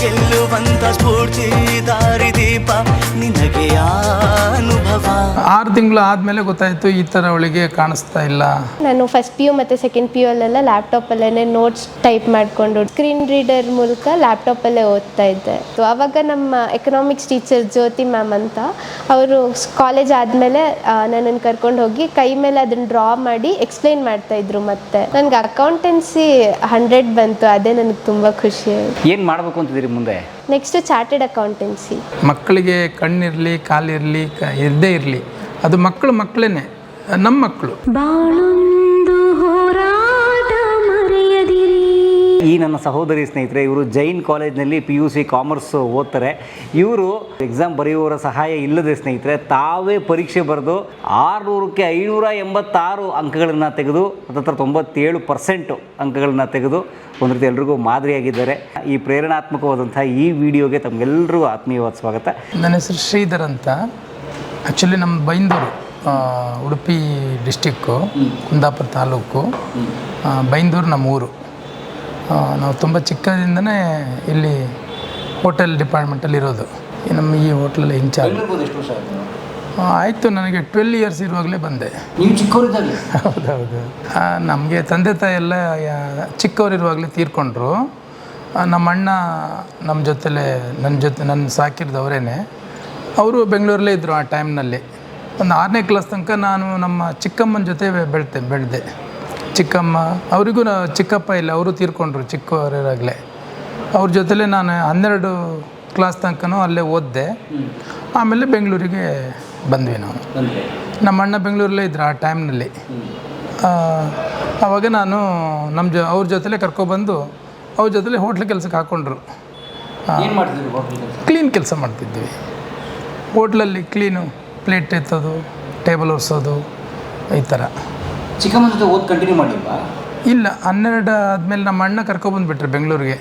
ಗೆಲ್ಲುವಂತ ಸ್ಫೂರ್ತಿ ದಾರಿದೀಪ ನಿನಗೆ ಅನುಭವ. 6 ತಿಂಗಳು ಆದಮೇಲೆ ಗೊತ್ತಾಯಿತು ಈ ಥರ ಅವಳಿಗೆ ಕಾಣಿಸ್ತಾ ಇಲ್ಲ. ನಾನು ಫಸ್ಟ್ PU ಮತ್ತು ಸೆಕೆಂಡ್ PU ಅಲ್ಲೆಲ್ಲ ಲ್ಯಾಪ್ಟಾಪಲ್ಲೇ ನೋಟ್ಸ್ ಟೈಪ್ ಮಾಡಿಕೊಂಡು ಸ್ಕ್ರೀನ್ ರೀಡರ್ ಮೂಲಕ ಲ್ಯಾಪ್ಟಾಪಲ್ಲೇ ಓದ್ತಾ ಇದ್ದೆ. ಆವಾಗ ನಮ್ಮ ಎಕನಾಮಿಕ್ಸ್ ಟೀಚರ್ ಜ್ಯೋತಿ ಮ್ಯಾಮ್ ಅಂತ ಅವರು ಕಾಲೇಜ್ ಆದಮೇಲೆ ನನ್ನನ್ನು ಕರ್ಕೊಂಡು ಹೋಗಿ ಕೈ ಮೇಲೆ ಅದನ್ನು ಡ್ರಾ ಮಾಡಿ ಎಕ್ಸ್ಪ್ಲೈನ್ ಮಾಡ್ತಾಯಿದ್ರು. ಮತ್ತು ನನಗೆ ಅಕೌಂಟೆನ್ಸಿ 100 ಬಂತು. ಅದೇ ನನಗೆ ತುಂಬ ಖುಷಿ ಆಯಿತು. ಏನು ಮಾಡಬೇಕು ಅಂತಿದ್ದೀರಿ ಮುಂದೆ? Next chartered accountancy. ಮಕ್ಕಳಿಗೆ ಕಣ್ಣಿರಲಿ ಕಾಲಿರಲಿ ಇರದೇ ಇರಲಿ ಅದು ಮಕ್ಕಳೇ ನಮ್ಮ ಮಕ್ಕಳು. ಈ ನನ್ನ ಸಹೋದರಿ ಸ್ನೇಹಿತರೆ, ಇವರು ಜೈನ್ ಕಾಲೇಜ್ನಲ್ಲಿ PUC ಕಾಮರ್ಸ್ ಓದ್ತಾರೆ. ಇವರು ಎಕ್ಸಾಮ್ ಬರೆಯುವವರ ಸಹಾಯ ಇಲ್ಲದೆ ಸ್ನೇಹಿತರೆ ತಾವೇ ಪರೀಕ್ಷೆ ಬರೆದು 600ಕ್ಕೆ 586 ಅಂಕಗಳನ್ನು ತೆಗೆದು ಹತ್ತಿರ 97% ಅಂಕಗಳನ್ನು ತೆಗೆದು ಒಂದು ರೀತಿ ಎಲ್ರಿಗೂ ಮಾದರಿಯಾಗಿದ್ದಾರೆ. ಈ ಪ್ರೇರಣಾತ್ಮಕವಾದಂಥ ಈ ವಿಡಿಯೋಗೆ ತಮಗೆಲ್ಲರಿಗೂ ಆತ್ಮೀಯವಾದ ಸ್ವಾಗತ. ನನ್ನ ಹೆಸರು ಶ್ರೀಧರ್ ಅಂತ. ಆ್ಯಕ್ಚುಲಿ ನಮ್ಮ ಬೈಂದೂರು ಉಡುಪಿ ಡಿಸ್ಟಿಕ್ಕು, ಕುಂದಾಪುರ ತಾಲೂಕು. ಬೈಂದೂರು ನಮ್ಮ ಊರು. ನಾವು ತುಂಬ ಚಿಕ್ಕದಿಂದನೇ ಇಲ್ಲಿ ಹೋಟೆಲ್ ಡಿಪಾರ್ಟ್ಮೆಂಟಲ್ಲಿ ಇರೋದು. ನಮ್ಮ ಈ ಹೋಟ್ಲಲ್ಲಿ ಇನ್ಚಾರ್ಜ್. ಆಯಿತು, ನನಗೆ 12 ಇಯರ್ಸ್ ಇರುವಾಗಲೇ ಬಂದೆ. ನೀವು ಚಿಕ್ಕವರಿದ್ದಾಗ? ಹೌದೌದು. ನಮಗೆ ತಂದೆ ತಾಯಿ ಎಲ್ಲ ಚಿಕ್ಕವರಿರುವಾಗಲೇ ತೀರ್ಕೊಂಡ್ರು. ನಮ್ಮ ಅಣ್ಣ ನಮ್ಮ ಜೊತೆಲೇ ನನ್ನ ಸಾಕಿರ್ದವರೇ. ಅವರು ಬೆಂಗಳೂರಲ್ಲೇ ಇದ್ದರು ಆ ಟೈಮ್ನಲ್ಲಿ. ಒಂದು 6ನೇ ಕ್ಲಾಸ್ ತನಕ ನಾನು ನಮ್ಮ ಚಿಕ್ಕಮ್ಮನ ಜೊತೆ ಬೆಳೆದೆ. ಚಿಕ್ಕಮ್ಮ ಅವರಿಗೂ ಚಿಕ್ಕಪ್ಪ ಇಲ್ಲ, ಅವರು ತೀರ್ಕೊಂಡ್ರು ಚಿಕ್ಕವರಿರಾಗಲೇ. ಅವ್ರ ಜೊತೆಲೇ ನಾನು 12 ಕ್ಲಾಸ್ ತನಕನೂ ಅಲ್ಲೇ ಓದಿದೆ. ಆಮೇಲೆ ಬೆಂಗಳೂರಿಗೆ ಬಂದ್ವಿ ನಾವು. ನಮ್ಮ ಅಣ್ಣ ಬೆಂಗಳೂರಲ್ಲೇ ಇದ್ರು ಆ ಟೈಮ್ನಲ್ಲಿ. ಆವಾಗ ನಾನು ಅವ್ರ ಜೊತೆಲೇ ಕರ್ಕೊಬಂದು ಅವ್ರ ಜೊತೆಲೇ ಹೋಟ್ಲ್ ಕೆಲಸಕ್ಕೆ ಹಾಕ್ಕೊಂಡ್ರು. ಕ್ಲೀನ್ ಕೆಲಸ ಮಾಡ್ತಿದ್ವಿ ಹೋಟ್ಲಲ್ಲಿ. ಕ್ಲೀನು, ಪ್ಲೇಟ್ ಎತ್ತೋದು, ಟೇಬಲ್ ಒರೆಸೋದು, ಈ ಥರ. ಚಿಕ್ಕಮ್ಮನ ಜೊತೆ ಓದ್ ಕಂಟಿನ್ಯೂ ಮಾಡಿಲ್ವಾ? ಇಲ್ಲ, 12 ಆದಮೇಲೆ ನಮ್ಮ ಅಣ್ಣ ಕರ್ಕೊಬಂದುಬಿಟ್ರೆ ಬೆಂಗಳೂರಿಗೆ.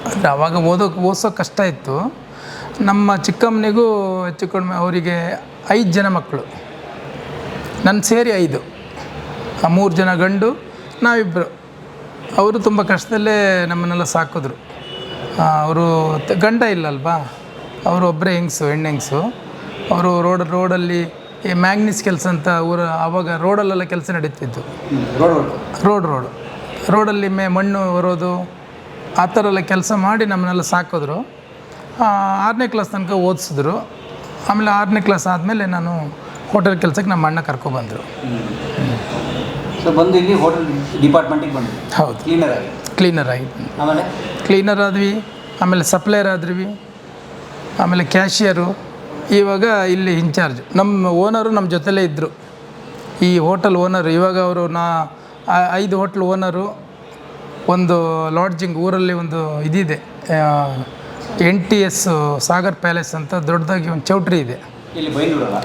ಅಂದರೆ ಆವಾಗ ಓದಿಸೋ ಕಷ್ಟ ಇತ್ತು. ನಮ್ಮ ಚಿಕ್ಕಮ್ಮನಿಗೂ ಹೆಚ್ಚು ಕಡಿಮೆ ಅವರಿಗೆ 5 ಜನ ಮಕ್ಕಳು, ನನ್ನ ಸೇರಿ 5. 3 ಜನ ಗಂಡು, ನಾವಿಬ್ಬರು. ಅವರು ತುಂಬ ಕಷ್ಟದಲ್ಲೇ ನಮ್ಮನ್ನೆಲ್ಲ ಸಾಕಿದ್ರು. ಅವರು ಗಂಡ ಇಲ್ಲಲ್ವಾ, ಅವರು ಒಬ್ಬರೇ ಹೆಣ್ಣೆಂಗ್ಸು. ಅವರು ರೋಡಲ್ಲಿ ಈ ಮ್ಯಾಗ್ನಿಸ್ ಕೆಲಸ ಅಂತ ಆವಾಗ ರೋಡಲ್ಲೆಲ್ಲ ಕೆಲಸ ನಡೀತಿತ್ತು. ರೋಡಲ್ಲಿ ಮಣ್ಣು ಹೊರೋದು ಆ ಥರ ಎಲ್ಲ ಕೆಲಸ ಮಾಡಿ ನಮ್ಮನ್ನೆಲ್ಲ ಸಾಕಿದ್ರು. 6ನೇ ಕ್ಲಾಸ್ ತನಕ ಓದಿಸಿದ್ರು. ಆಮೇಲೆ 6ನೇ ಕ್ಲಾಸ್ ಆದಮೇಲೆ ನಾನು ಹೋಟೆಲ್ ಕೆಲಸಕ್ಕೆ ನಮ್ಮ ಅಣ್ಣ ಕರ್ಕೊಬಂದರು. ಸೊ ಬಂದು ಇಲ್ಲಿ ಹೋಟೆಲ್ ಡಿಪಾರ್ಟ್ಮೆಂಟಿಗೆ ಬಂದ್ವಿ. ಹೌದು, ಕ್ಲೀನರ್ ಆಗಿ. ಆಮೇಲೆ ಕ್ಲೀನರ್ ಆದ್ವಿ, ಆಮೇಲೆ ಸಪ್ಲೈಯರ್ ಆದ್ವಿ, ಆಮೇಲೆ ಕ್ಯಾಶಿಯರು. ಇವಾಗ ಇಲ್ಲಿ ಇನ್ಚಾರ್ಜ್. ನಮ್ಮ ಓನರು ನಮ್ಮ ಜೊತೆಲೇ ಇದ್ದರು, ಈ ಹೋಟೆಲ್ ಓನರು. ಇವಾಗ ಅವರು 5 ಹೋಟ್ಲ್ ಓನರು. ಒಂದು ಲಾಡ್ಜಿಂಗ್ ಊರಲ್ಲಿ ಒಂದು ಇದಿದೆ, NTS ಸಾಗರ್ ಪ್ಯಾಲೇಸ್ ಅಂತ ದೊಡ್ಡದಾಗಿ ಒಂದು ಚೌಟ್ರಿ ಇದೆ ಇಲ್ಲಿ ಬೈಂದೂರಲ್ಲ,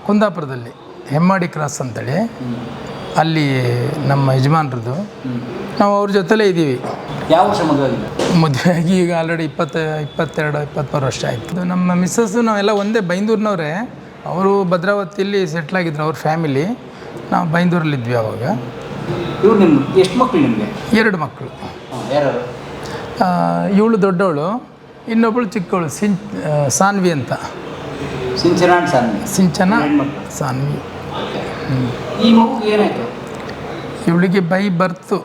ಕುಂದಾಪುರದಲ್ಲಿ, ಹೆಮ್ಮಾಡಿ ಕ್ರಾಸ್ ಅಂತೇಳಿ. ಅಲ್ಲಿ ನಮ್ಮ ಯಜಮಾನ್ರದ್ದು. ನಾವು ಅವ್ರ ಜೊತೆಲೇ ಇದ್ದೀವಿ. ಯಾವ ವರ್ಷ ಮದುವೆ ಆಗಿ ಈಗ ಆಲ್ರೆಡಿ 22-23 ವರ್ಷ ಆಯಿತು. ನಮ್ಮ ಮಿಸ್ಸಸ್ಸು ನಾವೆಲ್ಲ ಒಂದೇ ಬೈಂದೂರಿನವರೇ. ಅವರು ಭದ್ರಾವತಿಯಲ್ಲಿ ಸೆಟ್ಲಾಗಿದ್ರು, ಅವ್ರ ಫ್ಯಾಮಿಲಿ. ನಾವು ಬೈಂದೂರಲ್ಲಿದ್ವಿ ಆವಾಗ. ಇವ್ರು ನಿಮ್ಗೆ ಎಷ್ಟು ಮಕ್ಕಳು? ನಿಮಗೆ 2 ಮಕ್ಕಳು. ಯಾರು? ಇವಳು ದೊಡ್ಡವಳು, ಇನ್ನೊಬ್ಬಳು ಚಿಕ್ಕವಳು, ಸಾನ್ವಿ ಅಂತ. ಸಿಂಚನ ಸಾನ್ವಿ. ಈ ಮಗು ಏನಾಯಿತು? ಇವಳಿಗೆ ಬೈ ಬರ್ತು.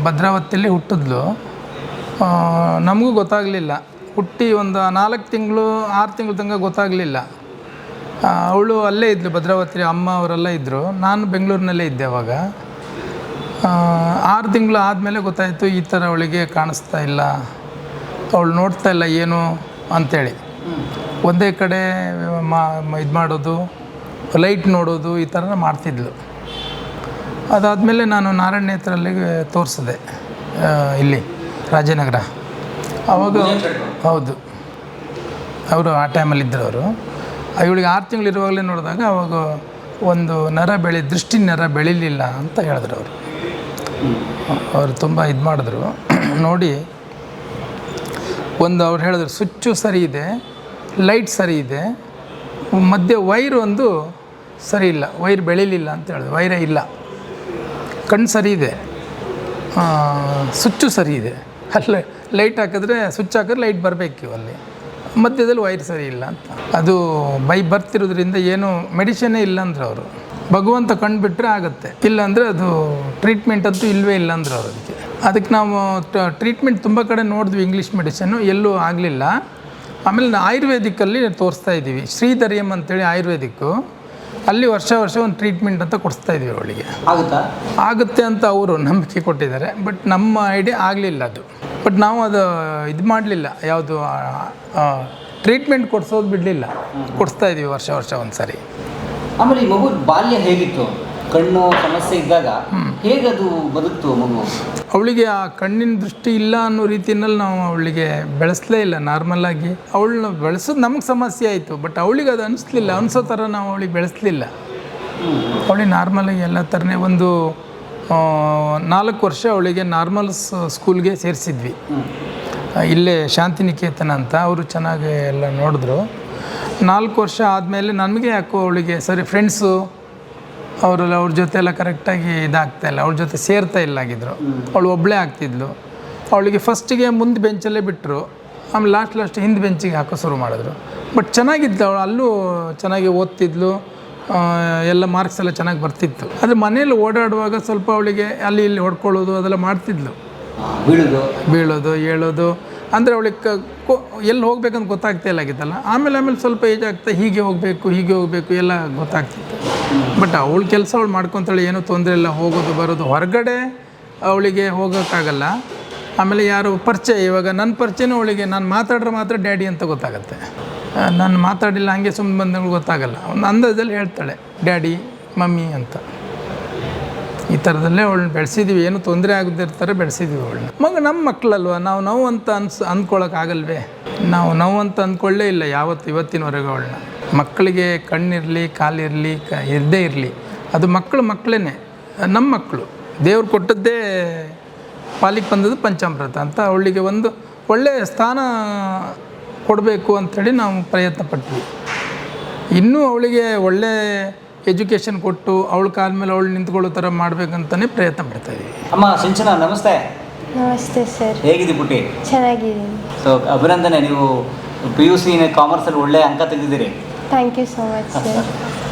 ಭದ್ರಾವತಿಯಲ್ಲಿ ಹುಟ್ಟಿದ್ಲು. ನಮಗೂ ಗೊತ್ತಾಗಲಿಲ್ಲ. ಹುಟ್ಟಿ ಒಂದು 4 ತಿಂಗಳು 6 ತಿಂಗಳು ತನಕ ಗೊತ್ತಾಗಲಿಲ್ಲ. ಅವಳು ಅಲ್ಲೇ ಇದ್ಲು ಭದ್ರಾವತಿ, ಅಮ್ಮ ಅವರೆಲ್ಲ ಇದ್ದರು. ನಾನು ಬೆಂಗಳೂರಿನಲ್ಲೇ ಇದ್ದೆ ಅವಾಗ. 6 ತಿಂಗಳು ಆದಮೇಲೆ ಗೊತ್ತಾಯಿತು ಈ ಥರ ಅವಳಿಗೆ ಕಾಣಿಸ್ತಾ ಇಲ್ಲ, ಅವಳು ನೋಡ್ತಾ ಇಲ್ಲ ಏನು ಅಂಥೇಳಿ. ಒಂದೇ ಕಡೆ ಇದು ಮಾಡೋದು, ಲೈಟ್ ನೋಡೋದು, ಈ ಥರ ಮಾಡ್ತಿದ್ಲು. ಅದಾದಮೇಲೆ ನಾನು ನಾರಾಯಣ ನೇತ್ರಲ್ಲಿಗೆ ತೋರಿಸಿದೆ, ಇಲ್ಲಿ ರಾಜನಗರ. ಆವಾಗ ಹೌದು, ಅವರು ಆ ಟೈಮಲ್ಲಿದ್ದರು. ಅವರು ಇವಳಿಗೆ 6 ತಿಂಗಳಿರುವಾಗಲೇ ನೋಡಿದಾಗ ಅವಾಗ ಒಂದು ದೃಷ್ಟಿ ನರ ಬೆಳೀಲಿಲ್ಲ ಅಂತ ಹೇಳಿದ್ರು ಅವರು ತುಂಬ ಇದು ಮಾಡಿದ್ರು. ನೋಡಿ, ಅವ್ರು ಹೇಳಿದ್ರು ಸ್ವಿಚ್ಚು ಸರಿ ಇದೆ, ಲೈಟ್ ಸರಿ ಇದೆ, ಮಧ್ಯೆ ವೈರ್ ಒಂದು ಸರಿ ಇಲ್ಲ, ವೈರ್ ಬೆಳೀಲಿಲ್ಲ ಅಂತ ಹೇಳಿದ್ರು. ವೈರೇ ಇಲ್ಲ. ಕಣ್ಣು ಸರಿ ಇದೆ, ಸ್ವಿಚ್ಚು ಸರಿ ಇದೆ, ಅಲ್ಲೇ ಲೈಟ್ ಹಾಕಿದ್ರೆ ಸ್ವಿಚ್ ಹಾಕಿದ್ರೆ ಲೈಟ್ ಬರಬೇಕು ಅಲ್ಲಿ, ಮಧ್ಯದಲ್ಲಿ ವೈರ್ ಸರಿ ಇಲ್ಲ ಅಂತ. ಅದು ಬೈ ಬರ್ತಿರೋದ್ರಿಂದ ಏನು ಮೆಡಿಷನ್ನೇ ಇಲ್ಲ ಅಂದ್ರೆ ಅವರು ಭಗವಂತ ಕಂಡುಬಿಟ್ರೆ ಆಗುತ್ತೆ, ಇಲ್ಲಾಂದರೆ ಅದು ಟ್ರೀಟ್ಮೆಂಟ್ ಅಂತೂ ಇಲ್ಲವೇ ಇಲ್ಲ ಅಂದ್ರೆ ಅವರು ಅದಕ್ಕೆ ನಾವು ಟ್ರೀಟ್ಮೆಂಟ್ ತುಂಬ ಕಡೆ ನೋಡಿದ್ವಿ, ಇಂಗ್ಲೀಷ್ ಮೆಡಿಸನ್ನು ಎಲ್ಲೂ ಆಗಲಿಲ್ಲ. ಆಮೇಲೆ ಆಯುರ್ವೇದಿಕ್ಕಲ್ಲಿ ತೋರಿಸ್ತಾ ಇದ್ದೀವಿ, ಶ್ರೀಧರ್ಯಂ ಅಂತೇಳಿ ಆಯುರ್ವೇದಿಕ್ಕು, ಅಲ್ಲಿ ವರ್ಷ ಒಂದು ಟ್ರೀಟ್ಮೆಂಟ್ ಅಂತ ಕೊಡಿಸ್ತಾ ಇದ್ವಿ ಅವಳಿಗೆ. ಆಗುತ್ತೆ ಅಂತ ಅವರು ನಂಬಿಕೆ ಕೊಟ್ಟಿದ್ದಾರೆ, ಬಟ್ ನಮ್ಮ ಐಡಿಯಾ ಆಗಲಿಲ್ಲ ಅದು. ಬಟ್ ನಾವು ಅದು ಇದು ಮಾಡಲಿಲ್ಲ, ಯಾವುದು ಟ್ರೀಟ್ಮೆಂಟ್ ಕೊಡಿಸೋದು ಬಿಡಲಿಲ್ಲ, ಕೊಡಿಸ್ತಾ ಇದ್ದೀವಿ ವರ್ಷ ಒಂದು ಸಾರಿ. ಆಮೇಲೆ ಈ ಮಗು ಬಾಲ್ಯ ಹೇಗಿತ್ತು? ಕಣ್ಣು ಸಮಸ್ಯೆ ಇದ್ದಾಗ ಹೇಗದು ಬದುಕ್ತು ಮಗು? ಅವಳಿಗೆ ಆ ಕಣ್ಣಿನ ದೃಷ್ಟಿ ಇಲ್ಲ ಅನ್ನೋ ರೀತಿಯಲ್ಲಿ ನಾವು ಅವಳಿಗೆ ಬೆಳೆಸಲೇ ಇಲ್ಲ. ನಾರ್ಮಲಾಗಿ ಅವಳನ್ನ ಬೆಳೆಸೋದು ನಮಗೆ ಸಮಸ್ಯೆ ಆಯಿತು, ಬಟ್ ಅವಳಿಗೆ ಅದು ಅನಿಸ್ಲಿಲ್ಲ, ಅನಿಸೋ ಥರ ನಾವು ಅವಳಿಗೆ ಬೆಳೆಸಲಿಲ್ಲ. ಅವಳಿಗೆ ನಾರ್ಮಲಾಗಿ ಎಲ್ಲ ಥರನೇ ಒಂದು 4 ವರ್ಷ ಅವಳಿಗೆ ನಾರ್ಮಲ್ ಸ್ಕೂಲ್ಗೆ ಸೇರಿಸಿದ್ವಿ. ಇಲ್ಲೇ ಶಾಂತಿನಿಕೇತನ ಅಂತ, ಅವರು ಚೆನ್ನಾಗಿ ಎಲ್ಲ ನೋಡಿದ್ರು. 4 ವರ್ಷ ಆದಮೇಲೆ ನನಗೆ ಯಾಕೋ ಅವಳಿಗೆ ಸರಿ ಫ್ರೆಂಡ್ಸು ಅವ್ರ ಜೊತೆ ಎಲ್ಲ ಕರೆಕ್ಟಾಗಿ ಇದಾಗ್ತಾಯಿಲ್ಲ, ಅವಳ ಜೊತೆ ಸೇರ್ತಾ ಇಲ್ಲ ಆಗಿದ್ರು. ಅವಳು ಒಬ್ಬಳೇ ಆಗ್ತಿದ್ಲು. ಅವಳಿಗೆ ಫಸ್ಟಿಗೆ ಮುಂದೆ ಬೆಂಚಲ್ಲೇ ಬಿಟ್ಟರು, ಆಮೇಲೆ ಲಾಸ್ಟ್ ಹಿಂದೆ ಬೆಂಚಿಗೆ ಹಾಕೋ ಶುರು ಮಾಡಿದ್ರು. ಬಟ್ ಚೆನ್ನಾಗಿದ್ಲು ಅವಳು, ಅಲ್ಲೂ ಚೆನ್ನಾಗಿ ಓದ್ತಿದ್ಲು, ಎಲ್ಲ ಮಾರ್ಕ್ಸ್ ಎಲ್ಲ ಚೆನ್ನಾಗಿ ಬರ್ತಿತ್ತು. ಆದರೆ ಮನೇಲಿ ಓಡಾಡುವಾಗ ಸ್ವಲ್ಪ ಅವಳಿಗೆ ಅಲ್ಲಿ ಇಲ್ಲಿ ಹೊಡ್ಕೊಳ್ಳೋದು ಅದೆಲ್ಲ ಮಾಡ್ತಿದ್ಲು, ಬೀಳೋದು ಹೇಳೋದು. ಅಂದರೆ ಅವಳಿಗೆ ಎಲ್ಲಿ ಹೋಗ್ಬೇಕಂತ ಗೊತ್ತಾಗ್ತಾ ಇಲ್ಲ ಆಗಿತ್ತಲ್ಲ. ಆಮೇಲೆ ಸ್ವಲ್ಪ ಏಜ್ ಆಗ್ತಾ ಹೀಗೆ ಹೋಗಬೇಕು ಎಲ್ಲ ಗೊತ್ತಾಗ್ತಿತ್ತು. ಬಟ್ ಅವಳ ಕೆಲಸ ಅವಳು ಮಾಡ್ಕೊತಾಳೆ, ಏನೂ ತೊಂದರೆ ಇಲ್ಲ, ಹೋಗೋದು ಬರೋದು. ಹೊರಗಡೆ ಅವಳಿಗೆ ಹೋಗೋಕ್ಕಾಗಲ್ಲ. ಆಮೇಲೆ ಯಾರು ಪರಿಚಯ, ಇವಾಗ ನನ್ನ ಪರಿಚಯನೂ ಅವಳಿಗೆ ನಾನು ಮಾತಾಡ್ರೆ ಮಾತ್ರ ಡ್ಯಾಡಿ ಅಂತ ಗೊತ್ತಾಗುತ್ತೆ, ನಾನು ಮಾತಾಡಿಲ್ಲ ಹಂಗೆ ಸುಮ್ಮನೆ ಬಂದಂಗೆ ಗೊತ್ತಾಗಲ್ಲ. ಒಂದು ಅಂದಾಜಲ್ಲಿ ಹೇಳ್ತಾಳೆ ಡ್ಯಾಡಿ ಮಮ್ಮಿ ಅಂತ. ಈ ಥರದಲ್ಲೇ ಅವಳನ್ನ ಬೆಳೆಸಿದ್ದೀವಿ, ಏನು ತೊಂದರೆ ಆಗದಿರ್ತಾರೆ ಬೆಳೆಸಿದ್ದೀವಿ ಅವಳನ್ನ. ನಮ್ಮ ಮಕ್ಕಳಲ್ವ, ನಾವು ನೋವು ಅಂತ ಅಂದ್ಕೊಳ್ಳೋಕ್ಕಾಗಲ್ವೇ? ನಾವು ನೋವು ಅಂತ ಅಂದ್ಕೊಳ್ಳೇ ಇಲ್ಲ ಇವತ್ತಿನವರೆಗೂ ಅವಳನ್ನ. ಮಕ್ಕಳಿಗೆ ಕಣ್ಣಿರಲಿ ಕಾಲಿರಲಿ ಇರದೇ ಇರಲಿ, ಅದು ಮಕ್ಕಳೇ, ನಮ್ಮ ಮಕ್ಕಳು. ದೇವ್ರು ಕೊಟ್ಟದ್ದೇ ಪಾಲಿಗೆ ಬಂದದ್ದು ಪಂಚಾಮೃತ ಅಂತ. ಅವಳಿಗೆ ಒಂದು ಒಳ್ಳೆಯ ಸ್ಥಾನ ಕೊಡಬೇಕು ಅಂಥೇಳಿ ನಾವು ಪ್ರಯತ್ನ ಪಟ್ವಿ. ಇನ್ನೂ ಅವಳಿಗೆ ಒಳ್ಳೆ ಎಜುಕೇಷನ್ ಕೊಟ್ಟು ಅವಳ ಕಾಲ ಮೇಲೆ ಅವಳು ನಿಂತ್ಕೊಳ್ಳೋ ಥರ ಮಾಡಬೇಕಂತಲೇ ಪ್ರಯತ್ನ ಪಡ್ತಾಯಿದ್ದೀವಿ. ಅಮ್ಮ ಸಿಂಚನಾ ನಮಸ್ತೆ. ನಮಸ್ತೆ ಸರ್. ಹೇಗಿದೆ ಪುಟ್ಟಿ? ಚೆನ್ನಾಗಿದ್ದೀನಿ. ಸೊ ಅಭಿನಂದನೆ, ನೀವು PUC ಕಾಮರ್ಸಲ್ಲಿ ಒಳ್ಳೆ ಅಂಕ ತೆಗೆದಿದ್ದೀರಿ. Thank you so much sir.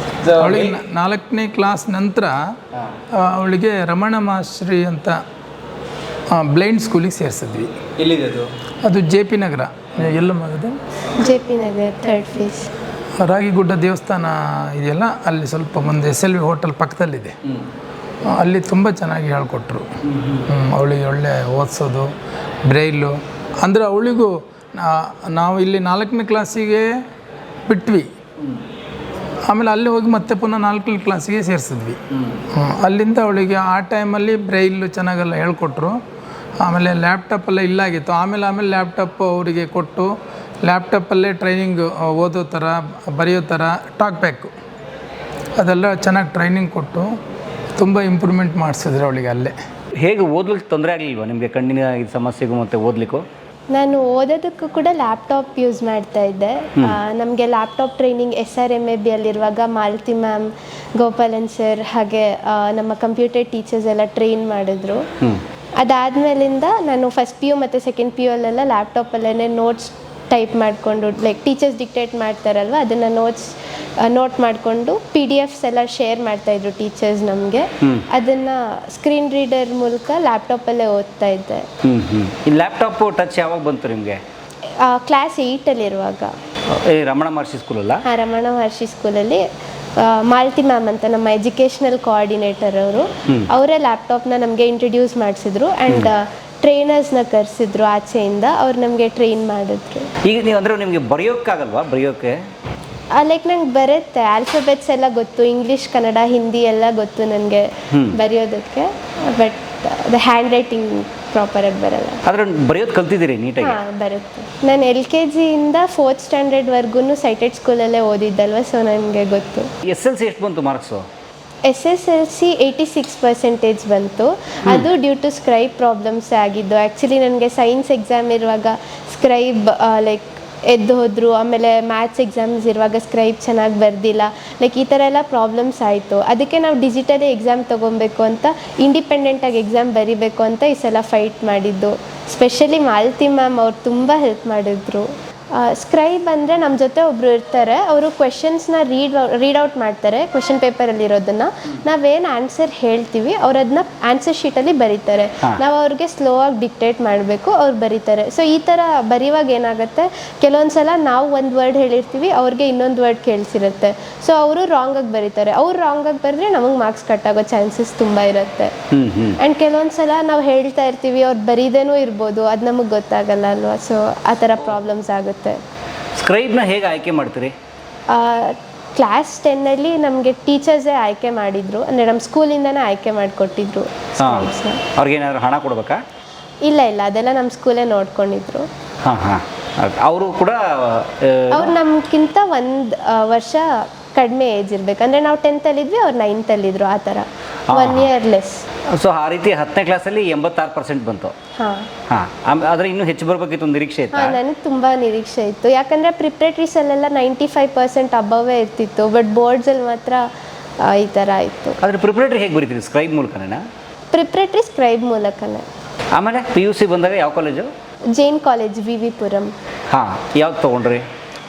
ಅವಳಿಗೆ 4ನೇ ಕ್ಲಾಸ್ ನಂತರ ಅವಳಿಗೆ ರಮಣ ಮಾಶ್ರೀ ಅಂತ ಬ್ಲೈಂಡ್ ಸ್ಕೂಲಿಗೆ ಸೇರಿಸಿದ್ವಿ. ಎಲ್ಲಿದೆ ಅದು? ಅದು JP ನಗರ. ಎಲ್ಲ ಮಗದು JP ನಗರ 3rd phase. ರಾಗಿಗುಡ್ಡ ದೇವಸ್ಥಾನ ಇದೆಯಲ್ಲ, ಅಲ್ಲಿ ಸ್ವಲ್ಪ ಮುಂದೆ SLV ಹೋಟೆಲ್ ಪಕ್ಕದಲ್ಲಿದೆ. ಅಲ್ಲಿ ತುಂಬ ಚೆನ್ನಾಗಿ ಹೇಳ್ಕೊಟ್ರು. ಅವಳಿಗೆ ಒಳ್ಳೆ ಓದಿಸೋದು, ಬ್ರೈಲು. ಅಂದರೆ ಅವಳಿಗೂ ನಾವು ಇಲ್ಲಿ 4ನೇ ಕ್ಲಾಸಿಗೆ ಬಿಟ್ವಿ, ಆಮೇಲೆ ಅಲ್ಲಿ ಹೋಗಿ ಮತ್ತೆ ಪುನಃ 4ನೇ ಕ್ಲಾಸಿಗೆ ಸೇರಿಸಿದ್ವಿ. ಅಲ್ಲಿಂದ ಅವಳಿಗೆ ಆ ಟೈಮಲ್ಲಿ ಬ್ರೈಲು ಚೆನ್ನಾಗೆಲ್ಲ ಹೇಳ್ಕೊಟ್ರು. ಆಮೇಲೆ ಲ್ಯಾಪ್ಟಾಪೆಲ್ಲ ಇಲ್ಲಾಗಿತ್ತು. ಆಮೇಲೆ ಲ್ಯಾಪ್ಟಾಪ್ ಅವರಿಗೆ ಕೊಟ್ಟು ಲ್ಯಾಪ್ಟಾಪಲ್ಲೇ ಟ್ರೈನಿಂಗ್, ಓದೋ ಥರ ಬರೆಯೋ ಥರ ಟಾಕ್ ಬ್ಯಾಕು ಅದೆಲ್ಲ ಚೆನ್ನಾಗಿ ಟ್ರೈನಿಂಗ್ ಕೊಟ್ಟು ತುಂಬ ಇಂಪ್ರೂವ್ಮೆಂಟ್ ಮಾಡಿಸಿದ್ರು ಅವಳಿಗೆ ಅಲ್ಲೇ. ಹೇಗೆ ಓದ್ಲಿಕ್ಕೆ ತೊಂದರೆ ಆಗಲಿಲ್ವಾ ನಿಮಗೆ ಕಣ್ಣಿನ ಸಮಸ್ಯೆಗೂ ಮತ್ತು ಓದಲಿಕ್ಕೂ? ನಾನು ಓದೋದಕ್ಕೂ ಕೂಡ ಲ್ಯಾಪ್ಟಾಪ್ ಯೂಸ್ ಮಾಡ್ತಾ ಇದ್ದೆ. ನಮಗೆ ಲ್ಯಾಪ್ಟಾಪ್ ಟ್ರೈನಿಂಗ್ SRMAB ಅಲ್ಲಿರುವಾಗ ಮಾಲತಿ ಮ್ಯಾಮ್, ಗೋಪಾಲನ್ ಸರ್, ಹಾಗೆ ನಮ್ಮ ಕಂಪ್ಯೂಟರ್ ಟೀಚರ್ಸ್ ಎಲ್ಲ ಟ್ರೈನ್ ಮಾಡಿದ್ರು. ಅದಾದಮೇಲಿಂದ ನಾನು ಫಸ್ಟ್ PU ಮತ್ತು ಸೆಕೆಂಡ್ PU ಅಲ್ಲೆಲ್ಲ ಲ್ಯಾಪ್ಟಾಪಲ್ಲೇ ನೋಟ್ಸ್ ಟೈಪ್ ಮಾಡಿಕೊಂಡು, ಲೈಕ್ ಟೀಚರ್ಸ್ ಡಿಕ್ಟೇಟ್ ಮಾಡ್ತಾರಲ್ವ, ಅದನ್ನು ನೋಟ್ ಮಾಡಿಕೊಂಡು PDFs ಎಲ್ಲ ಶೇರ್ ಮಾಡ್ತಾಯಿದ್ರು ಟೀಚರ್ಸ್ ನಮಗೆ. ಅದನ್ನು ಸ್ಕ್ರೀನ್ ರೀಡರ್ ಮೂಲಕ ಲ್ಯಾಪ್ಟಾಪಲ್ಲೇ ಓದ್ತಾ ಇದ್ದೆ. ಈ ಲ್ಯಾಪ್ಟಾಪ್ ಟಚ್ ಯಾವಾಗ ಬಂತು ನಿಮಗೆ? ಕ್ಲಾಸ್ 8ಅಲ್ಲಿರುವಾಗ. ರಮಣ ಮಹರ್ಷಿ ಸ್ಕೂಲಲ್ಲ? ಹಾಂ, ರಮಣ ಮಹರ್ಷಿ ಸ್ಕೂಲಲ್ಲಿ ಮಾಲತಿ ಮ್ಯಾಮ್ ಅಂತ ನಮ್ಮ ಎಜುಕೇಷನಲ್ ಕೋಆರ್ಡಿನೇಟರ್ ಅವರು, ಅವರೇ ಲ್ಯಾಪ್ಟಾಪ್ನ ನಮಗೆ ಇಂಟ್ರಡ್ಯೂಸ್ ಮಾಡಿಸಿದ್ರು. ಆ್ಯಂಡ್ ಟ್ರೈನರ್ಸ್ನ ಕರೆಸಿದ್ರು ಆಚೆಯಿಂದ, ಅವ್ರು ನಮಗೆ ಟ್ರೈನ್ ಮಾಡಿದ್ರು. ಈಗ ನೀವು ಅಂದರೆ ನಿಮಗೆ ಬರೆಯೋಕ್ಕಾಗಲ್ವಾ? ಬರೆಯೋಕ್ಕೆ ಲೈಕ್ ನಂಗೆ ಬರುತ್ತೆ, ಆಲ್ಫಾಬೆಟ್ಸ್ ಎಲ್ಲ ಗೊತ್ತು, ಇಂಗ್ಲೀಷ್ ಕನ್ನಡ ಹಿಂದಿ ಎಲ್ಲ ಗೊತ್ತು ನನಗೆ ಬರೆಯೋದಕ್ಕೆ. ಬಟ್ ಅದು ಹ್ಯಾಂಡ್ ರೈಟಿಂಗ್ ಪ್ರಾಪರಾಗಿ ಬರಲ್ಲ. ಆದರೆ ಬರೆಯೋದು ಕಲ್ತಿದ್ದೀರಿ ನೀಟಾಗಿ? ಹಾಂ, ಬರುತ್ತೆ. ನಾನು LKG ಇಂದ 4th ಸ್ಟ್ಯಾಂಡರ್ಡ್ವರೆಗೂ ಸೈಟೆಡ್ ಸ್ಕೂಲಲ್ಲೇ ಓದಿದ್ದಲ್ವ, ಸೊ ನನಗೆ ಗೊತ್ತು. SLC ಎಷ್ಟು ಬಂತು ಮಾರ್ಕ್ಸು? SSLC 86% ಬಂತು. ಅದು ಡ್ಯೂ ಟು ಸ್ಕ್ರೈಬ್ ಪ್ರಾಬ್ಲಮ್ಸ್ ಆಗಿದ್ದು. ಆ್ಯಕ್ಚುಲಿ ನನಗೆ ಸೈನ್ಸ್ ಎಕ್ಸಾಮ್ ಇರುವಾಗ ಸ್ಕ್ರೈಬ್ ಲೈಕ್ ಎದ್ದು ಹೋದರು. ಆಮೇಲೆ ಮ್ಯಾಥ್ಸ್ ಎಕ್ಸಾಮ್ಸ್ ಇರುವಾಗ ಸ್ಕ್ರೈಬ್ ಚೆನ್ನಾಗಿ ಬರ್ದಿಲ್ಲ, ಲೈಕ್ ಈ ಥರ ಎಲ್ಲ ಪ್ರಾಬ್ಲಮ್ಸ್ ಆಯಿತು. ಅದಕ್ಕೆ ನಾವು ಡಿಜಿಟಲಿ ಎಕ್ಸಾಮ್ ತೊಗೊಬೇಕು ಅಂತ, ಇಂಡಿಪೆಂಡೆಂಟಾಗಿ ಎಕ್ಸಾಮ್ ಬರಿಬೇಕು ಅಂತ ಈ ಸಲ ಫೈಟ್ ಮಾಡಿದ್ದು. ಸ್ಪೆಷಲಿ ಮಾಲತಿ ಮ್ಯಾಮ್ ಅವ್ರು ತುಂಬ ಹೆಲ್ಪ್ ಮಾಡಿದ್ರು. ಸ್ಕ್ರೈಬ್ ಅಂದರೆ ನಮ್ಮ ಜೊತೆ ಒಬ್ಬರು ಇರ್ತಾರೆ, ಅವರು ಕ್ವೆಶನ್ಸ್ನ ರೀಡ್ ಔಟ್ ಮಾಡ್ತಾರೆ, ಕ್ವೆಶನ್ ಪೇಪರಲ್ಲಿರೋದನ್ನು. ನಾವೇನು ಆನ್ಸರ್ ಹೇಳ್ತೀವಿ ಅವ್ರು ಅದನ್ನ ಆನ್ಸರ್ ಶೀಟಲ್ಲಿ ಬರೀತಾರೆ, ನಾವು ಅವ್ರಿಗೆ ಸ್ಲೋ ಆಗಿ ಡಿಕ್ಟೇಟ್ ಮಾಡಬೇಕು, ಅವ್ರು ಬರೀತಾರೆ. ಸೊ ಈ ಥರ ಬರೆಯುವಾಗ ಏನಾಗುತ್ತೆ, ಕೆಲವೊಂದು ಸಲ ನಾವು ಒಂದು ವರ್ಡ್ ಹೇಳಿರ್ತೀವಿ, ಅವ್ರಿಗೆ ಇನ್ನೊಂದು ವರ್ಡ್ ಕೇಳಿಸಿರುತ್ತೆ, ಸೊ ಅವರು ರಾಂಗಾಗಿ ಬರೀತಾರೆ. ಅವ್ರು ರಾಂಗಾಗಿ ಬರೆದ್ರೆ ನಮಗೆ ಮಾರ್ಕ್ಸ್ ಕಟ್ ಆಗೋ ಚಾನ್ಸಸ್ ತುಂಬ ಇರುತ್ತೆ. ಆ್ಯಂಡ್ ಕೆಲವೊಂದು ಸಲ ನಾವು ಹೇಳ್ತಾ ಇರ್ತೀವಿ, ಅವ್ರು ಬರೀದೇನೂ ಇರ್ಬೋದು, ಅದು ನಮಗೆ ಗೊತ್ತಾಗಲ್ಲ ಅಲ್ವಾ. ಸೊ ಆ ಥರ ಪ್ರಾಬ್ಲಮ್ಸ್ ಆಗುತ್ತೆ. ಸ್ಕ್ರೈಬ್ನ ಹೇಗೆ ಆಯ್ಕೆ ಮಾಡ್ತೀರಿ? ಕ್ಲಾಸ್ 10ನಲ್ಲಿ ನಮಗೆ ಟೀಚರ್ಸೇ ಆಯ್ಕೆ ಮಾಡಿದ್ರು, ಅಂದರೆ ನಮ್ಮ ಸ್ಕೂಲಿಂದನೇ ಆಯ್ಕೆ ಮಾಡಿಕೊಟ್ಟಿದ್ರು. ಅವ್ರಿಗೇನಾದ್ರು ಹಣ ಕೊಡ್ಬೇಕಾ? ಇಲ್ಲ ಅದೆಲ್ಲ ನಮ್ಮ ಸ್ಕೂಲೇ ನೋಡ್ಕೊಂಡಿದ್ರು. ಅವರು ಕೂಡ ಅವ್ರು ನಮ್ಗಿಂತ ಒಂದು ವರ್ಷ ಕಡಿಮೆ ಏಜ್ ಇರಬೇಕು, ಅಂದರೆ ನಾವು 10th ಅವ್ರು 9th ಆ ಥರ 1 year ಲೆಸ್. ಸೊ ಆ ರೀತಿ 10ನೇ ಕ್ಲಾಸಲ್ಲಿ 86% ಬಂತು. ಆದರೆ ಇನ್ನೂ ಹೆಚ್ಚು ಬರಬೇಕಿತ್ತು ನಿರೀಕ್ಷೆ ಇತ್ತು? ನನಗೆ ತುಂಬ ನಿರೀಕ್ಷೆ ಇತ್ತು, ಯಾಕಂದರೆ ಪ್ರಿಪ್ರೇಟ್ರೀಸಲ್ಲೆಲ್ಲ 95% ಅಬವೇ ಇರ್ತಿತ್ತು, ಬಟ್ ಬೋರ್ಡ್ಸಲ್ಲಿ ಮಾತ್ರ ಈ ಥರ ಆಯಿತು. ಆದರೆ ಪ್ರಿಪ್ರೇಟ್ರಿ ಹೇಗೆ ಬರೀತೀರಿ? ಸ್ಕ್ರೈಬ್ ಮೂಲಕನೇ? ಪ್ರಿಪ್ರೇಟ್ರಿ ಸ್ಕ್ರೈಬ್ ಮೂಲಕನೇ. ಆಮೇಲೆ PUC ಬಂದಾಗ ಯಾವ ಕಾಲೇಜು? ಜೈನ್ ಕಾಲೇಜ್, VV-ಪುರಂ. ಯಾವ್ದು ತೊಗೊಂಡ್ರಿ?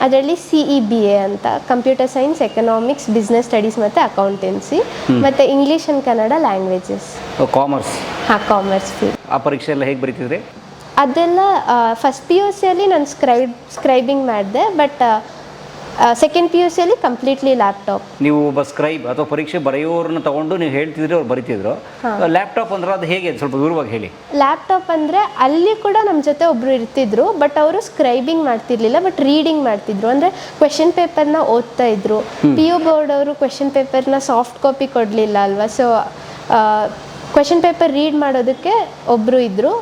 ಅದರಲ್ಲಿ CEBA ಅಂತ, computer science, economics, business studies ಮತ್ತು ಅಕೌಂಟೆನ್ಸಿ, ಮತ್ತು English and Kannada languages. Commerce? Commerce field. ಆ ಪರೀಕ್ಷೆ ಎಲ್ಲ ಹೇಗೆ ಬರೀತಿದ್ರಿ? ಅದೆಲ್ಲ ಫಸ್ಟ್ PUCಯಲ್ಲಿ ನಾನು ಸ್ಕ್ರೈಬಿಂಗ್ ಮಾಡಿದೆ, ಬಟ್ ಸೆಕೆಂಡ್ PUCಯಲ್ಲಿ ಕಂಪ್ಲೀಟ್ಲಿ ಲ್ಯಾಪ್ಟಾಪ್. ನೀವು ಒಬ್ಬ ಸ್ಕ್ರೈಬ್ ಅಥವಾ ಪರೀಕ್ಷೆ ಬರೆಯೋರನ್ನ ತಗೊಂಡು ನೀವು ಹೇಳ್ತಿದ್ರಿ, ಅವ್ರು ಬರೀತಿದ್ರು. ಲ್ಯಾಪ್ಟಾಪ್ ಅಂದ್ರೆ ಅದು ಹೇಗೆ? ಸ್ವಲ್ಪ ವಿವರವಾಗಿ ಹೇಳಿ. ಲ್ಯಾಪ್ಟಾಪ್ ಅಂದರೆ ಅಲ್ಲಿ ಕೂಡ ನಮ್ಮ ಜೊತೆ ಒಬ್ಬರು ಇರ್ತಿದ್ರು, ಬಟ್ ಅವರು ಸ್ಕ್ರೈಬಿಂಗ್ ಮಾಡ್ತಿರ್ಲಿಲ್ಲ, ಬಟ್ ರೀಡಿಂಗ್ ಮಾಡ್ತಿದ್ರು. ಅಂದರೆ ಕ್ವೆಶನ್ ಪೇಪರ್ನ ಓದ್ತಾ ಇದ್ರು. PU ಬೋರ್ಡ್ ಅವರು ಕ್ವೆಶನ್ ಪೇಪರ್ನ ಸಾಫ್ಟ್ ಕಾಪಿ ಕೊಡಲಿಲ್ಲ ಅಲ್ವಾ, ಸೊ ಕ್ವೆಶನ್ ಪೇಪರ್ ರೀಡ್ ಮಾಡೋದಕ್ಕೆ ಒಬ್ಬರು ಇದ್ದರು,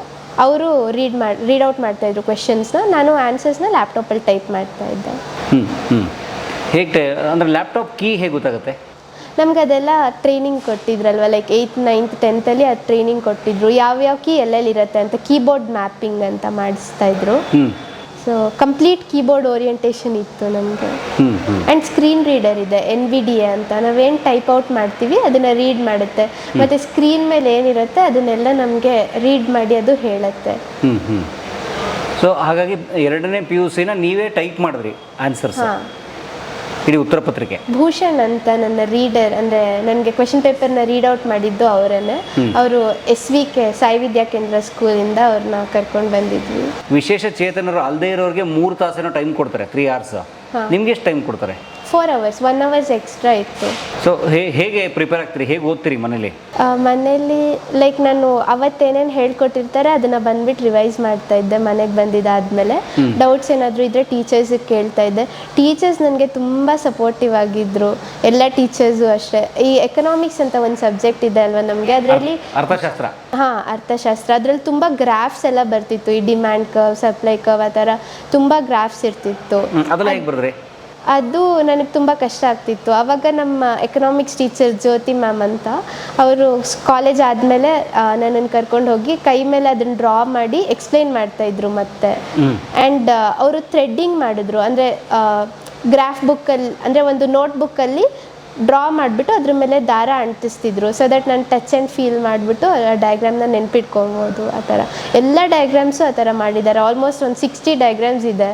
ಅವರು ರೀಡ್ ಔಟ್ ಮಾಡ್ತಾಯಿದ್ರು ಕ್ವೆಶನ್ಸ್ನ, ನಾನು ಆನ್ಸರ್ಸ್ನ ಲ್ಯಾಪ್ಟಾಪಲ್ಲಿ ಟೈಪ್ ಮಾಡ್ತಾಯಿದ್ದೆ. ಹೇಗೆ ಅಂದರೆ ಲ್ಯಾಪ್ಟಾಪ್ ಕೀ ಹೇಗೆ ಗೊತ್ತಾಗುತ್ತೆ? ನಮ್ಗೆ ಅದೆಲ್ಲ training ಕೊಟ್ಟಿದ್ರಲ್ವ, like 8th, 9th, 10th ಅದು ಟ್ರೈನಿಂಗ್ ಕೊಟ್ಟಿದ್ರು, ಯಾವ್ಯಾವ ಕೀ ಎಲ್ಲೆಲ್ಲಿರುತ್ತೆ ಅಂತ. ಕೀಬೋರ್ಡ್ ಮ್ಯಾಪಿಂಗ್ ಅಂತ ಮಾಡಿಸ್ತಾಯಿದ್ರು. ಸೊ ಕಂಪ್ಲೀಟ್ ಕೀಬೋರ್ಡ್ ಓರಿಯೆಂಟೇಷನ್ ಇತ್ತು ನಮಗೆ. ಆ್ಯಂಡ್ ಸ್ಕ್ರೀನ್ ರೀಡರ್ ಇದೆ, NVDA ಅಂತ. ನಾವೇನು ಟೈಪ್ ಔಟ್ ಮಾಡ್ತೀವಿ ಅದನ್ನು ರೀಡ್ ಮಾಡುತ್ತೆ, ಮತ್ತು ಸ್ಕ್ರೀನ್ ಮೇಲೆ ಏನಿರುತ್ತೆ ಅದನ್ನೆಲ್ಲ ನಮಗೆ ರೀಡ್ ಮಾಡಿ ಅದು ಹೇಳುತ್ತೆ. ಸೊ ಹಾಗಾಗಿ 2ನೇ PUCನ ನೀವೇ ಟೈಪ್ ಮಾಡಿದ್ರಿ ಆನ್ಸರ್ಸ್, ಇಡೀ ಉತ್ತರ ಪತ್ರಿಕೆ? ಭೂಷಣ್ ಅಂತ ನನ್ನ ರೀಡರ್, ಅಂದರೆ ನನಗೆ ಕ್ವೆಶನ್ ಪೇಪರ್ನ ರೀಡ್ ಔಟ್ ಮಾಡಿದ್ದು ಅವರನ್ನೇ. ಅವರು SVK ಸಾಯಿ ವಿದ್ಯಾ ಕೇಂದ್ರ ಸ್ಕೂಲಿಂದ ಅವ್ರನ್ನ ಕರ್ಕೊಂಡು ಬಂದಿದ್ವಿ. ವಿಶೇಷ ಚೇತನರು ಅಲ್ಲದೆ ಇರೋರಿಗೆ 3 ತಾಸೇನೋ ಟೈಮ್ ಕೊಡ್ತಾರೆ, 3 hours. ನಿಮ್ಗೆ ಎಷ್ಟು ಟೈಮ್ ಕೊಡ್ತಾರೆ? 4 hours, 1 hour ಎಕ್ಸ್ಟ್ರಾ ಇತ್ತು. ಸೊ ಹೇಗೆ ಪ್ರಿಪೇರ್ ಆಗ್ತೀರಿ, ಹೇಗೆ ಓದ್ತೀರಿ ಮನೇಲಿ? ಮನೇಲಿ ಲೈಕ್ ನಾನು ಅವತ್ತೇನೇನು ಹೇಳ್ಕೊಟ್ಟಿರ್ತಾರೆ ಅದನ್ನು ಬಂದ್ಬಿಟ್ಟು ರಿವೈಸ್ ಮಾಡ್ತಾ ಇದ್ದೆ. ಮನೆಗೆ ಬಂದಿದ್ದಾದಮೇಲೆ ಡೌಟ್ಸ್ ಏನಾದರೂ ಇದ್ದರೆ ಟೀಚರ್ಸಿಗೆ ಕೇಳ್ತಾ ಇದ್ದೆ. ಟೀಚರ್ಸ್ ನನಗೆ ತುಂಬ ಸಪೋರ್ಟಿವ್ ಆಗಿದ್ದರು, ಎಲ್ಲ ಟೀಚರ್ಸು ಅಷ್ಟೇ. ಈ ಎಕನಾಮಿಕ್ಸ್ ಅಂತ ಒಂದು ಸಬ್ಜೆಕ್ಟ್ ಇದೆ ಅಲ್ವಾ ನಮಗೆ, ಅದರಲ್ಲಿ ಅರ್ಥಶಾಸ್ತ್ರ. ಅರ್ಥಶಾಸ್ತ್ರ. ಅದರಲ್ಲಿ ತುಂಬ ಗ್ರಾಫ್ಸ್ ಎಲ್ಲ ಬರ್ತಿತ್ತು, ಈ ಡಿಮ್ಯಾಂಡ್ ಕರ್ವ್, ಸಪ್ಲೈ ಕರ್ವ್, ಆ ಥರ ತುಂಬ ಗ್ರಾಫ್ಸ್ ಇರ್ತಿತ್ತು. ಅದೆಲ್ಲ ಹೇಗೆ ಬರೆದ್ರಿ? ಅದು ನನಗೆ ತುಂಬ ಕಷ್ಟ ಆಗ್ತಿತ್ತು. ಆವಾಗ ನಮ್ಮ ಎಕನಾಮಿಕ್ಸ್ ಟೀಚರ್ ಜ್ಯೋತಿ ಮ್ಯಾಮ್ ಅಂತ, ಅವರು ಕಾಲೇಜ್ ಆದಮೇಲೆ ನನ್ನನ್ನು ಕರ್ಕೊಂಡು ಹೋಗಿ ಕೈ ಮೇಲೆ ಅದನ್ನು ಡ್ರಾ ಮಾಡಿ ಎಕ್ಸ್ಪ್ಲೈನ್ ಮಾಡ್ತಾಯಿದ್ರು ಮತ್ತೆ. ಆ್ಯಂಡ್ ಅವರು ಥ್ರೆಡ್ಡಿಂಗ್ ಮಾಡಿದ್ರು, ಅಂದರೆ ಗ್ರಾಫ್ ಬುಕ್ಕಲ್ಲಿ, ಅಂದರೆ ಒಂದು ನೋಟ್ ಬುಕ್ಕಲ್ಲಿ ಡ್ರಾ ಮಾಡಿಬಿಟ್ಟು ಅದ್ರ ಮೇಲೆ ದಾರ ಅಂಟಿಸ್ತಿದ್ರು, ಸೊ ದಟ್ ನಾನು ಟಚ್ ಆ್ಯಂಡ್ ಫೀಲ್ ಮಾಡಿಬಿಟ್ಟು ಡಯಾಗ್ರಾಮ್ನ ನೆನ್ಪಿಟ್ಕೊಬೋದು. ಆ ಥರ ಎಲ್ಲ ಡಯಾಗ್ರಾಮ್ಸು ಆ ಥರ ಮಾಡಿದ್ದಾರೆ. ಆಲ್ಮೋಸ್ಟ್ ಒಂದು 60 ಡಯಾಗ್ರಾಮ್ಸ್ ಇದೆ.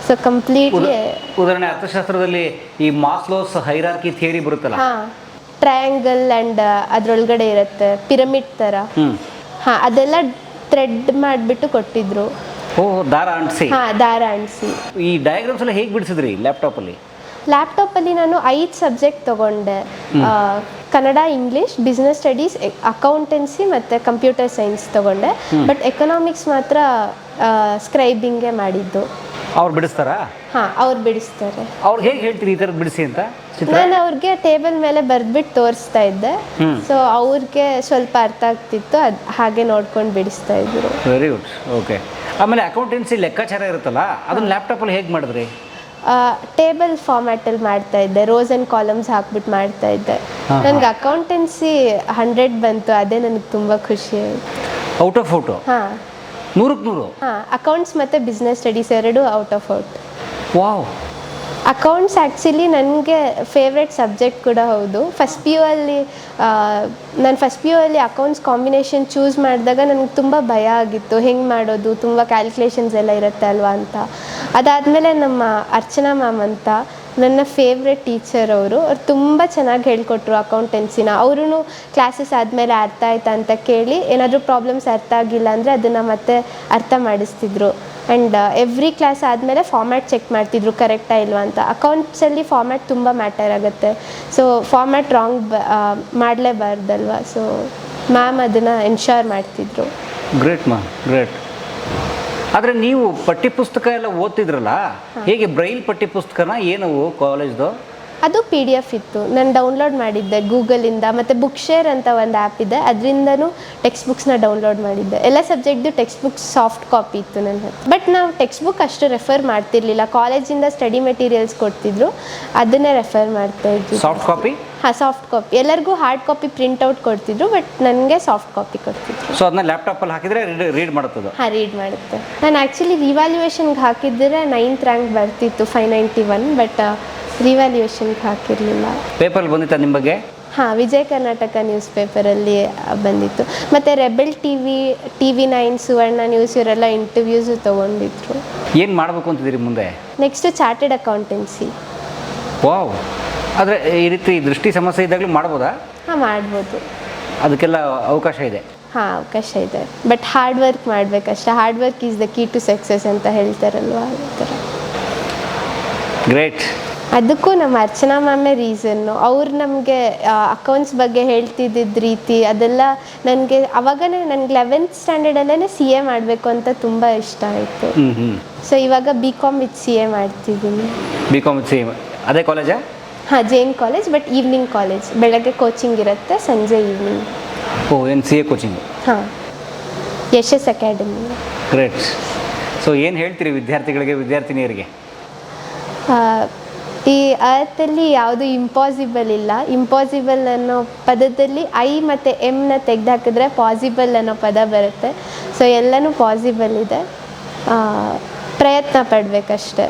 ಸೊ ಕಂಪ್ಲೀಟ್ಲಿ ಉದಾಹರಣೆ ಅರ್ಥಶಾಸ್ತ್ರದಲ್ಲಿ ಈ ಮಾಸ್ಲೋಸ್ ಹೈರಾರ್ಕಿ ಥಿಯರಿ ಬರುತ್ತಲ್ಲ, ಟ್ರಯಾಂಗಲ್ ಆ್ಯಂಡ್ ಅದರೊಳಗಡೆ ಇರುತ್ತೆ ಪಿರಮಿಡ್ ಥರ, ಅದೆಲ್ಲ ಥ್ರೆಡ್ ಮಾಡಿಬಿಟ್ಟು ಕೊಟ್ಟಿದ್ರು. ದಾರ ಅಂಟಿಸಿ? ದಾರ ಅಂಟಿಸಿ. ಈ ಡಯಾಗ್ರಾಮ್ಸ್ ಎಲ್ಲ ಹೇಗೆ ಬಿಡಿಸಿದ್ರಿ ಲ್ಯಾಪ್ಟಾಪಲ್ಲಿ? ಲ್ಯಾಪ್ಟಾಪಲ್ಲಿ ನಾನು 5 ಸಬ್ಜೆಕ್ಟ್ ತೊಗೊಂಡೆ, Kannada, English, business studies, accountancy ಮತ್ತು ಕಂಪ್ಯೂಟರ್ ಸೈನ್ಸ್ ತೊಗೊಂಡೆ. ಬಟ್ ಎಕನಾಮಿಕ್ಸ್ ಮಾತ್ರ ಸ್ಕ್ರೈಬಿಂಗೇ ಮಾಡಿದ್ದು. ಅವ್ರು ಬಿಡಿಸ್ತಾರಾ? ಅವ್ರು ಬಿಡಿಸ್ತಾರೆ. ಅವ್ರು ಹೇಗೆ ಹೇಳ್ತೀರಿ ಈ ಥರದ್ದು ಬಿಡಿಸಿ ಅಂತ? ನಾನು ಅವ್ರಿಗೆ ಟೇಬಲ್ ಮೇಲೆ ಬರೆದ್ಬಿಟ್ಟು ತೋರಿಸ್ತಾ ಇದ್ದೆ, ಸೊ ಅವ್ರಿಗೆ ಸ್ವಲ್ಪ ಅರ್ಥ ಆಗ್ತಿತ್ತು, ಅದು ಹಾಗೆ ನೋಡ್ಕೊಂಡು ಬಿಡಿಸ್ತಾ ಇದ್ರು. Very good. ಓಕೆ. ಆಮೇಲೆ ಅಕೌಂಟೆನ್ಸಿ ಲೆಕ್ಕಾಚಾರ ಇರುತ್ತಲ್ಲ, ಅದನ್ನ ಲ್ಯಾಪ್ಟಾಪಲ್ಲಿ ಹೇಗೆ ಮಾಡಿದ್ರಿ? ಟೇಬಲ್ ಫಾರ್ಮ್ಯಾಟಲ್ಲಿ ಮಾಡ್ತಾ ಇದ್ದೆ, ರೋಸ್ ಆ್ಯಂಡ್ ಕಾಲಮ್ಸ್ ಹಾಕ್ಬಿಟ್ಟು ಮಾಡ್ತಾ ಇದ್ದೆ. ನನಗೆ ಅಕೌಂಟೆನ್ಸಿ 100 ಬಂತು, ಅದೇ ನನಗೆ ತುಂಬ ಖುಷಿ ಆಯಿತು. Out of out? 100ಕ್ಕೆ 100? ಅಕೌಂಟ್ಸ್ ಮತ್ತು business studies 2 out of out. Wow. Accounts actually ನನಗೆ ಫೇವ್ರೆಟ್ ಸಬ್ಜೆಕ್ಟ್ ಕೂಡ ಹೌದು. ನಾನು ಫಸ್ಟ್ ಪಿ ಯು ಅಲ್ಲಿ ಅಕೌಂಟ್ಸ್ ಕಾಂಬಿನೇಷನ್ ಚೂಸ್ ಮಾಡಿದಾಗ ನನಗೆ ತುಂಬ ಭಯ ಆಗಿತ್ತು, ಹೆಂಗೆ ಮಾಡೋದು, ತುಂಬ ಕ್ಯಾಲ್ಕುಲೇಷನ್ಸ್ ಎಲ್ಲ ಇರುತ್ತೆ ಅಲ್ವಾ ಅಂತ. ಅದಾದಮೇಲೆ ನಮ್ಮ ಅರ್ಚನಾ ಮ್ಯಾಮ್ ಅಂತ ನನ್ನ ಫೇವ್ರೆಟ್ ಟೀಚರ್ ಅವ್ರು ತುಂಬ ಚೆನ್ನಾಗಿ ಹೇಳ್ಕೊಟ್ರು ಅಕೌಂಟೆನ್ಸಿನ. ಅವರು ಕ್ಲಾಸಸ್ ಆದಮೇಲೆ ಅರ್ಥ ಆಯ್ತಾ ಅಂತ ಕೇಳಿ ಏನಾದರೂ ಪ್ರಾಬ್ಲಮ್ಸ್ ಅರ್ಥ ಆಗಿಲ್ಲ ಅಂದರೆ ಅದನ್ನು ಮತ್ತೆ ಅರ್ಥ ಮಾಡಿಸ್ತಿದ್ರು. ಆ್ಯಂಡ್ ಎವ್ರಿ ಕ್ಲಾಸ್ ಆದಮೇಲೆ ಫಾರ್ಮ್ಯಾಟ್ ಚೆಕ್ ಮಾಡ್ತಿದ್ರು ಕರೆಕ್ಟಾ ಇಲ್ವಾ ಅಂತ. ಅಕೌಂಟ್ಸಲ್ಲಿ ಫಾರ್ಮ್ಯಾಟ್ ತುಂಬ ಮ್ಯಾಟರ್ ಆಗುತ್ತೆ. ಸೊ ಫಾರ್ಮ್ಯಾಟ್ ರಾಂಗ್ ಮಾಡಲೇಬಾರ್ದಲ್ವ. ಸೊ ಮ್ಯಾಮ್ ಅದನ್ನು ಎನ್ಶೋರ್ ಮಾಡ್ತಿದ್ರು. Great ma'am, great. ಆದರೆ ನೀವು ಪಠ್ಯಪುಸ್ತಕ ಎಲ್ಲ ಓದ್ತಿದ್ರಲ್ಲ, ಹೇಗೆ ಬ್ರೈಲ್ ಪಠ್ಯಪುಸ್ತಕನ ಏನವು ಕಾಲೇಜ್ದು? ಅದು PDF ಇತ್ತು, ನಾನು ಡೌನ್ಲೋಡ್ ಮಾಡಿದ್ದೆ ಗೂಗಲಿಂದ. ಮತ್ತು ಬುಕ್ ಶೇರ್ ಅಂತ ಒಂದು ಆ್ಯಪ್ ಇದೆ, ಅದರಿಂದನೂ ಟೆಕ್ಸ್ಟ್ ಬುಕ್ಸ್ನ ಡೌನ್ಲೋಡ್ ಮಾಡಿದ್ದೆ. ಎಲ್ಲ ಸಬ್ಜೆಕ್ಟ್ದು ಟೆಕ್ಸ್ಟ್ ಬುಕ್ಸ್ ಸಾಫ್ಟ್ ಕಾಪಿ ಇತ್ತು ನನ್ನ ಹತ್ರ. ಬಟ್ ನಾವು ಟೆಕ್ಸ್ಟ್ ಬುಕ್ ಅಷ್ಟು ರೆಫರ್ ಮಾಡ್ತಿರ್ಲಿಲ್ಲ, ಕಾಲೇಜಿಂದ ಸ್ಟಡಿ ಮೆಟೀರಿಯಲ್ಸ್ ಕೊಡ್ತಿದ್ರು, ಅದನ್ನೇ ರೆಫರ್ ಮಾಡ್ತಾ ಇದ್ವಿ. Soft copy? ಹಾಂ, ಸಾಫ್ಟ್ ಕಾಪಿ. ಎಲ್ಲರಿಗೂ ಹಾರ್ಡ್ ಕಾಪಿ ಪ್ರಿಂಟ್ಔಟ್ ಕೊಡ್ತಿದ್ರು, ಬಟ್ ನನಗೆ ಸಾಫ್ಟ್ ಕಾಪಿ ಕೊಡ್ತಿದ್ರು. ಸೊ ಅದನ್ನ ಲ್ಯಾಪ್ಟಾಪಲ್ಲಿ ಹಾಕಿದರೆ ರೀಡ್ ಮಾಡುತ್ತದೆ? ಹಾಂ, ರೀಡ್ ಮಾಡುತ್ತೆ. ನಾನು ಆ್ಯಕ್ಚುಲಿ ರಿವ್ಯಾಲ್ಯೂಯೇಷನ್ಗೆ ಹಾಕಿದ್ದರೆ 9th ರ್ಯಾಂಕ್ ಬರ್ತಿತ್ತು, 591. ಬಟ್ ರಿವ್ಯಾಲ್ಯೂಯೇಷನ್ಗೆ ಹಾಕಿರಲಿಲ್ಲ. ಪೇಪರ್ ಬಂದಿತ್ತಾ ನಿಮ್ಮ ಬಗ್ಗೆ? ಹಾಂ, ವಿಜಯ ಕರ್ನಾಟಕ ನ್ಯೂಸ್ ಪೇಪರಲ್ಲಿ ಬಂದಿತ್ತು. ಮತ್ತು ರೆಬೆಲ್ TV9, ಸುವರ್ಣ ನ್ಯೂಸ್ ಇವರೆಲ್ಲ ಇಂಟರ್ವ್ಯೂಸು ತೊಗೊಂಡಿದ್ರು. ಏನು ಮಾಡಬೇಕು ಅಂತಿದ್ದೀರಿ ಮುಂದೆ? Next chartered accountancy. ವಾವ್. ಆದರೆ ಈ ರೀತಿ ದೃಷ್ಟಿ ಸಮಸ್ಯೆ ಇದ್ದಾಗಲೂ ಮಾಡ್ಬೋದಾ? ಹಾಂ, ಮಾಡ್ಬೋದು. ಅದಕ್ಕೆಲ್ಲ ಅವಕಾಶ ಇದೆ? ಹಾಂ, ಅವಕಾಶ ಇದೆ. ಬಟ್ ಹಾರ್ಡ್ ವರ್ಕ್ ಮಾಡಬೇಕಷ್ಟೆ. Hard work is the key to success ಅಂತ ಹೇಳ್ತಾರಲ್ವ, ಆ ಥರ. ಗ್ರೇಟ್. ಅದಕ್ಕೂ ನಮ್ಮ ಅರ್ಚನಾ ಮ್ಯಾಮೇ ರೀಸನ್ನು. ಅವ್ರು ನಮಗೆ ಅಕೌಂಟ್ಸ್ ಬಗ್ಗೆ ಹೇಳ್ತಿದ್ದಿದ್ದ ರೀತಿ ಅದೆಲ್ಲ ನನಗೆ ಅವಾಗನೇ ನನಗೆ 11th ಸ್ಟ್ಯಾಂಡರ್ಡಲ್ಲೇ CA ಮಾಡಬೇಕು ಅಂತ ತುಂಬ ಇಷ್ಟ ಆಯಿತು. ಸೊ ಇವಾಗ BCom ವಿತ್ CA ಮಾಡ್ತಿದ್ದೀನಿ. BCom ವಿತ್ CA ಅದೇ ಕಾಲೇಜಾ? ಹಾಂ, Jain college, but evening college. ಬೆಳಗ್ಗೆ ಕೋಚಿಂಗ್ ಇರುತ್ತೆ, ಸಂಜೆ ಈವ್ನಿಂಗ್. ಓ, ಏನು CA ಕೋಚಿಂಗ್? ಹಾಂ, ಯಶಸ್ ಅಕಾಡೆಮಿ. ಗ್ರೇಟ್. ಸೊ ಏನು ಹೇಳ್ತೀರಿ ವಿದ್ಯಾರ್ಥಿಗಳಿಗೆ, ವಿದ್ಯಾರ್ಥಿನಿಯರಿಗೆ? ಈ ಅರ್ಥಲ್ಲಿ ಯಾವುದು ಇಂಪಾಸಿಬಲ್ ಇಲ್ಲ. ಇಂಪಾಸಿಬಲ್ ಅನ್ನೋ ಪದದಲ್ಲಿ I ಮತ್ತು Mನ ತೆಗೆದುಹಾಕಿದ್ರೆ ಪಾಸಿಬಲ್ ಅನ್ನೋ ಪದ ಬರುತ್ತೆ. ಸೊ ಎಲ್ಲನೂ ಪಾಸಿಬಲ್ ಇದೆ, ಪ್ರಯತ್ನ ಪಡಬೇಕಷ್ಟೆ.